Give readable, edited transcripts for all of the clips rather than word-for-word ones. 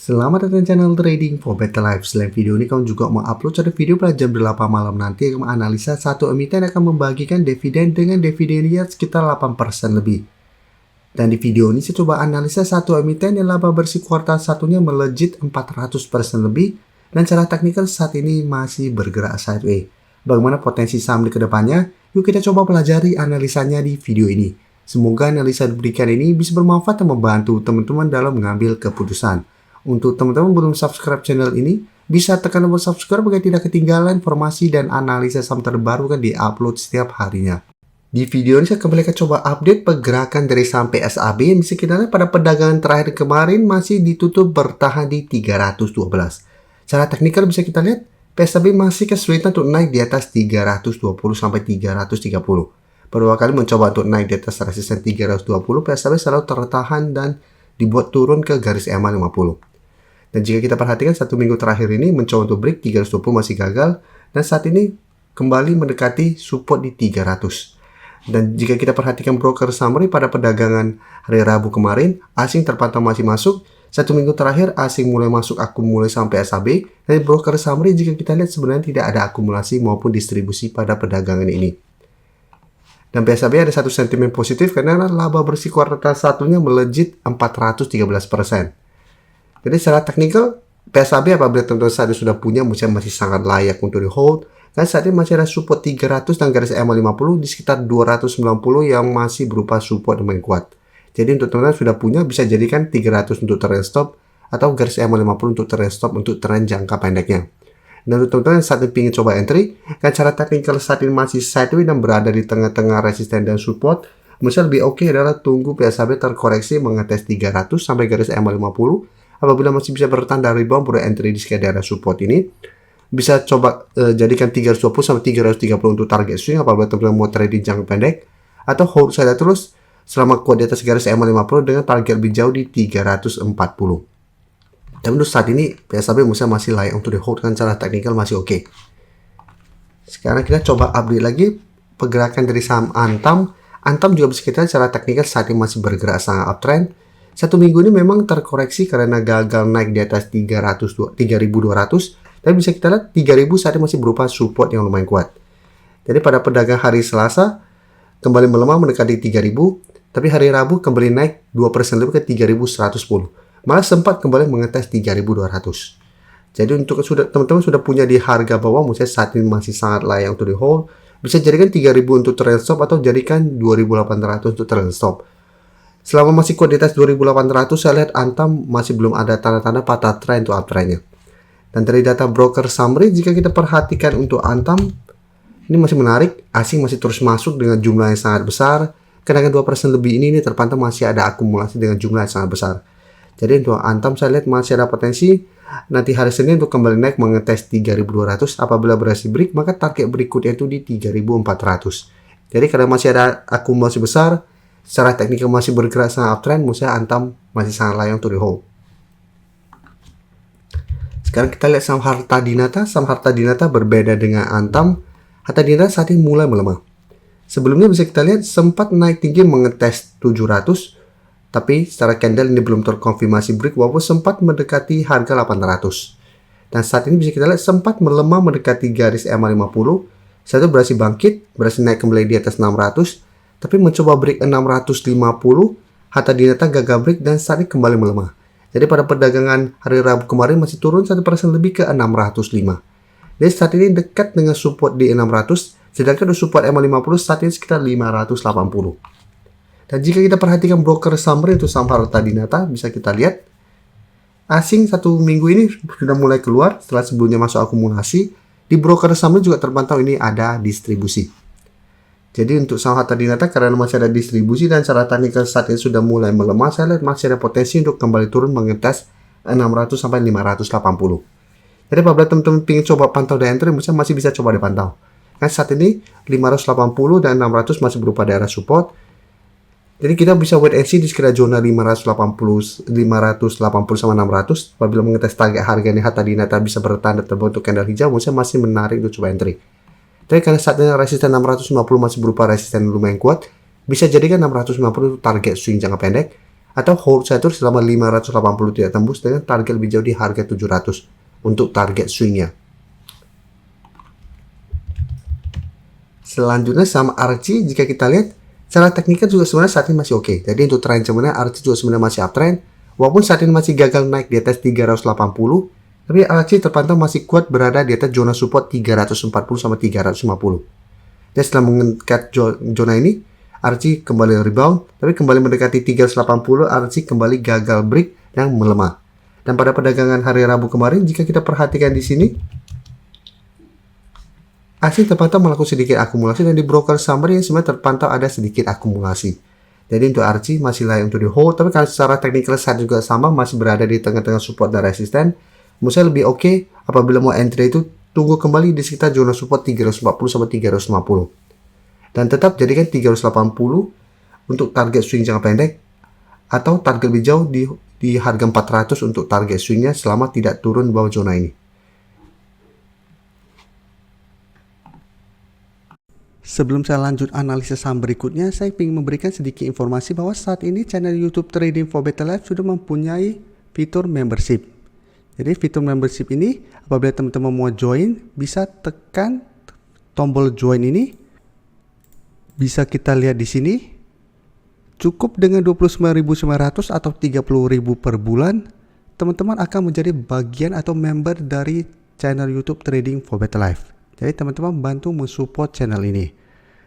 Selamat datang di channel Trading for Better Life. Selain video ini, kamu juga mau upload satu video pada jam 8 malam nanti yang menganalisa satu emiten akan membagikan dividen dengan dividen yield sekitar 8% lebih. Dan di video ini saya coba analisa satu emiten yang laba bersih kuartal satunya melejit 400% lebih dan secara teknikal saat ini masih bergerak sideways. Bagaimana potensi saham di kedepannya? Yuk kita coba pelajari analisanya di video ini. Semoga analisa diberikan ini bisa bermanfaat dan membantu teman-teman dalam mengambil keputusan. Untuk teman-teman belum subscribe channel ini, bisa tekan tombol subscribe agar tidak ketinggalan informasi dan analisa saham terbaru kan di-upload setiap harinya. Di video ini saya kembali akan coba update pergerakan dari saham PSAB yang bisa kita lihat pada perdagangan terakhir kemarin masih ditutup bertahan di 312. Secara teknikal bisa kita lihat PSAB masih kesulitan untuk naik di atas 320 sampai 330. Beberapa kali mencoba untuk naik di atas resisten 320, PSAB selalu tertahan dan dibuat turun ke garis EMA 50. Dan jika kita perhatikan satu minggu terakhir ini mencoba untuk break 320 masih gagal dan saat ini kembali mendekati support di 300. Dan jika kita perhatikan broker summary pada perdagangan hari Rabu kemarin, asing terpantau masih masuk. Satu minggu terakhir asing mulai masuk akumulasi sampai SAB. Dan broker summary jika kita lihat sebenarnya tidak ada akumulasi maupun distribusi pada perdagangan ini. Dan PSAB ada satu sentimen positif karena laba bersih kuartal satunya melejit 413%. Jadi secara teknikal, PSAB apabila teman-teman saat ini sudah punya, masih sangat layak untuk di hold. Dan saat ini masih ada support 300 dan garis EMA 50 di sekitar 290 yang masih berupa support yang kuat. Jadi untuk teman-teman sudah punya, bisa jadikan 300 untuk trend stop atau garis EMA 50 untuk trend stop untuk trend jangka pendeknya. Dan untuk teman-teman saat ini ingin coba entry, kan cara teknikal saat ini masih sideways dan berada di tengah-tengah resisten dan support, misal lebih oke adalah tunggu PSAB terkoreksi mengetes 300 sampai garis EMA 50. Apabila masih bisa bertahan dari rebound, baru entry di sekitar daerah support ini. Bisa coba jadikan 320 sampai 330 untuk target swing apabila teman-teman mau trading jangka pendek. Atau hold saja terus selama kuat di atas garis EMA 50 dengan target lebih jauh di 340. Dan untuk saat ini, PSAB masih layak untuk di hold kan secara teknikal masih oke. Sekarang kita coba update lagi pergerakan dari saham Antam. Antam juga bisa kita lihat secara teknikal saat ini masih bergerak sangat uptrend. Satu minggu ini memang terkoreksi karena gagal naik di atas 3.200, tapi bisa kita lihat 3.000 saat ini masih berupa support yang lumayan kuat. Jadi pada perdagangan hari Selasa kembali melemah mendekati 3.000, tapi hari Rabu kembali naik 2% lebih ke 3.110. Malah sempat kembali mengetes 3.200. Jadi untuk teman-teman sudah punya di harga bawah, misalnya saat ini masih sangat layak untuk di hold, bisa jadikan 3.000 untuk trend stop atau jadikan 2.800 untuk trend stop. Selama masih kuat di atas 2.800, saya lihat Antam masih belum ada tanda-tanda patah trend untuk uptrendnya. Dan dari data broker summary, jika kita perhatikan untuk Antam, ini masih menarik. Asing masih terus masuk dengan jumlah yang sangat besar. Kenaikan 2% lebih ini terpantau masih ada akumulasi dengan jumlah yang sangat besar. Jadi untuk Antam saya lihat masih ada potensi nanti hari Senin untuk kembali naik mengetes 3.200. Apabila berhasil break, maka target berikutnya itu di 3.400. Jadi karena masih ada akumulasi besar, secara teknikal masih bergerak sangat uptrend, misalnya Antam masih sangat layak untuk di hold. Sekarang kita lihat saham Harta Dinata. Saham Harta Dinata berbeda dengan Antam. Harta Dinata saat ini mulai melemah. Sebelumnya bisa kita lihat sempat naik tinggi mengetes 700, tapi secara candle ini belum terkonfirmasi break walaupun sempat mendekati harga 800. Dan saat ini bisa kita lihat sempat melemah mendekati garis EMA 50. Saat itu berhasil naik kembali di atas 600. Tapi mencoba break 650, Harta Dinata gagal break dan saat ini kembali melemah. Jadi pada perdagangan hari Rabu kemarin masih turun 1% lebih ke 605. Jadi saat ini dekat dengan support di 600, sedangkan support EMA 50 saat ini sekitar 580. Dan jika kita perhatikan broker summary untuk saham Harta Dinata, bisa kita lihat asing satu minggu ini sudah mulai keluar setelah sebelumnya masuk akumulasi. Di broker summary juga terpantau ini ada distribusi. Jadi untuk saham Harta Dinata karena masih ada distribusi dan secara teknikal saat ini sudah mulai melemah, saya lihat masih ada potensi untuk kembali turun mengetes 600 sampai 580. Jadi apabila teman-teman ingin coba pantau di entry, masih bisa coba dipantau. Kan saat ini 580 dan 600 masih berupa daerah support. Jadi kita bisa wait and see di sekitar zona 580 sama 600. Apabila mengetes target harga ini Harta Dinata bisa bertanda terbentuk candle hijau, masih menarik untuk coba entry. Tapi karena saat ini resisten 650 masih berupa resisten lumayan kuat, bisa jadikan 650 itu target swing jangka pendek. atau hold saya terus selama 580 tidak tembus dengan target lebih jauh di harga 700 untuk target swingnya. Selanjutnya sama Archie, jika kita lihat secara teknikal juga sebenarnya saat ini masih oke. Jadi untuk tren sebenarnya Archie juga sebenarnya masih uptrend, walaupun saat ini masih gagal naik di atas 380, tapi Archie terpantau masih kuat berada di atas zona support 340 sama 350. Dan setelah mengikat zona ini, Archie kembali rebound, tapi kembali mendekati 380, Archie kembali gagal break dan melemah. Dan pada perdagangan hari Rabu kemarin, jika kita perhatikan di sini, Archie terpantau melakukan sedikit akumulasi dan di broker summary sebenarnya terpantau ada sedikit akumulasi. Jadi untuk Archie masih layak untuk di hold, tapi kalau secara technical side juga sama, masih berada di tengah-tengah support dan resisten. Menurut saya lebih oke apabila mau entry itu tunggu kembali di sekitar zona support 340 sampai 350. Dan tetap jadikan 380 untuk target swing jangka pendek atau target lebih jauh di harga 400 untuk target swingnya selama tidak turun bawah zona ini. Sebelum saya lanjut analisis saham berikutnya, saya ingin memberikan sedikit informasi bahwa saat ini channel YouTube Trading for Better Life sudah mempunyai fitur membership. Jadi fitur membership ini apabila teman-teman mau join, bisa tekan tombol join ini. Bisa kita lihat di sini. Cukup dengan 29.900 atau 30.000 per bulan, teman-teman akan menjadi bagian atau member dari channel YouTube Trading for Better Life. Jadi teman-teman bantu mensupport channel ini.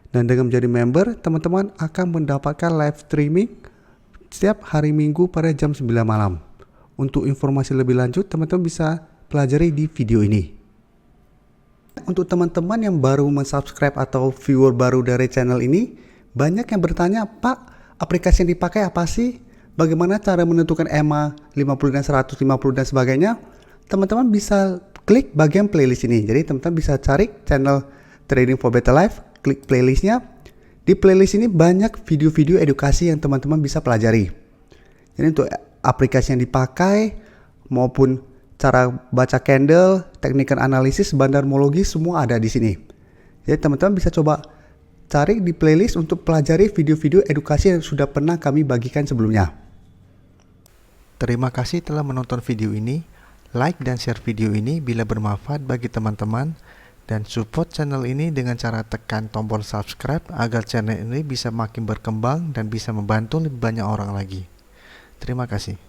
Dan dengan menjadi member, teman-teman akan mendapatkan live streaming setiap hari Minggu pada jam 9 malam. Untuk informasi lebih lanjut, teman-teman bisa pelajari di video ini. Untuk teman-teman yang baru mensubscribe atau viewer baru dari channel ini, banyak yang bertanya, Pak, aplikasi yang dipakai apa sih? Bagaimana cara menentukan EMA 50 dan 150 dan sebagainya? Teman-teman bisa klik bagian playlist ini. Jadi teman-teman bisa cari channel Trading for Better Life, klik playlistnya. Di playlist ini banyak video-video edukasi yang teman-teman bisa pelajari. Jadi untuk aplikasi yang dipakai maupun cara baca candle, teknikal analisis, bandarmologi semua ada di sini. Jadi teman-teman bisa coba cari di playlist untuk pelajari video-video edukasi yang sudah pernah kami bagikan sebelumnya. Terima kasih telah menonton video ini. Like dan share video ini bila bermanfaat bagi teman-teman, dan support channel ini dengan cara tekan tombol subscribe agar channel ini bisa makin berkembang dan bisa membantu lebih banyak orang lagi. Terima kasih.